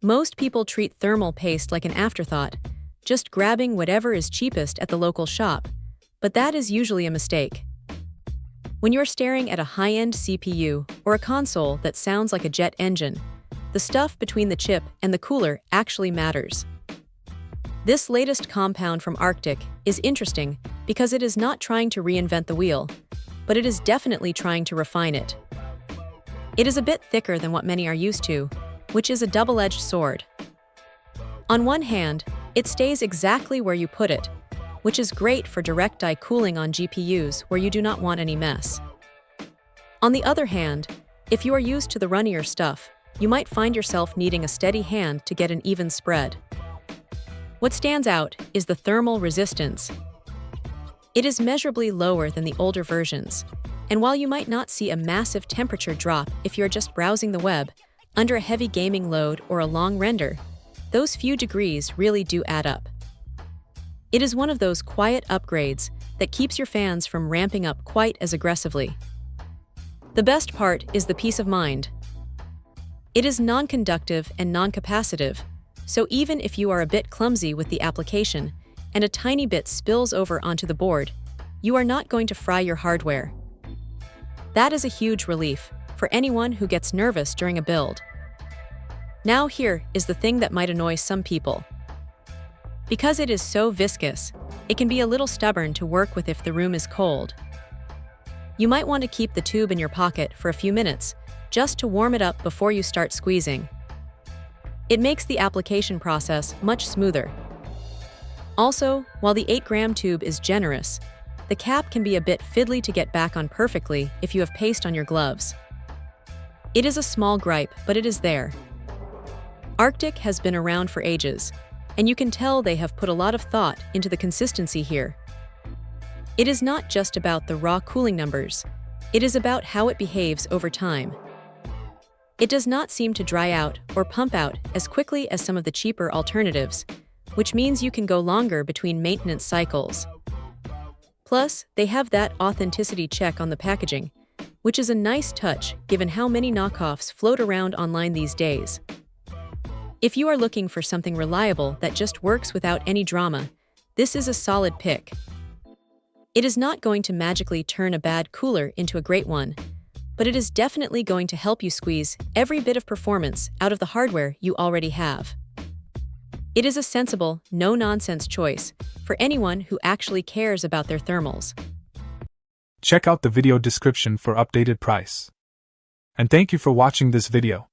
Most people treat thermal paste like an afterthought, just grabbing whatever is cheapest at the local shop, but that is usually a mistake. When you're staring at a high-end CPU or a console that sounds like a jet engine, the stuff between the chip and the cooler actually matters. This latest compound from Arctic is interesting because it is not trying to reinvent the wheel, but it is definitely trying to refine it. It is a bit thicker than what many are used to, which is a double-edged sword. On one hand, it stays exactly where you put it, which is great for direct-die cooling on GPUs where you do not want any mess. On the other hand, if you are used to the runnier stuff, you might find yourself needing a steady hand to get an even spread. What stands out is the thermal resistance. It is measurably lower than the older versions, and while you might not see a massive temperature drop if you're just browsing the web, under a heavy gaming load or a long render, those few degrees really do add up. It is one of those quiet upgrades that keeps your fans from ramping up quite as aggressively. The best part is the peace of mind. It is non-conductive and non-capacitive, so even if you are a bit clumsy with the application and a tiny bit spills over onto the board, you are not going to fry your hardware. That is a huge relief for anyone who gets nervous during a build. Now here is the thing that might annoy some people. Because it is so viscous, it can be a little stubborn to work with if the room is cold. You might want to keep the tube in your pocket for a few minutes, just to warm it up before you start squeezing. It makes the application process much smoother. Also, while the 8-gram tube is generous, the cap can be a bit fiddly to get back on perfectly if you have paste on your gloves. It is a small gripe, but it is there. Arctic has been around for ages, and you can tell they have put a lot of thought into the consistency here. It is not just about the raw cooling numbers, it is about how it behaves over time. It does not seem to dry out or pump out as quickly as some of the cheaper alternatives, which means you can go longer between maintenance cycles. Plus, they have that authenticity check on the packaging, which is a nice touch given how many knockoffs float around online these days. If you are looking for something reliable that just works without any drama, this is a solid pick. It is not going to magically turn a bad cooler into a great one, but it is definitely going to help you squeeze every bit of performance out of the hardware you already have. It is a sensible, no-nonsense choice for anyone who actually cares about their thermals. Check out the video description for updated price. And thank you for watching this video.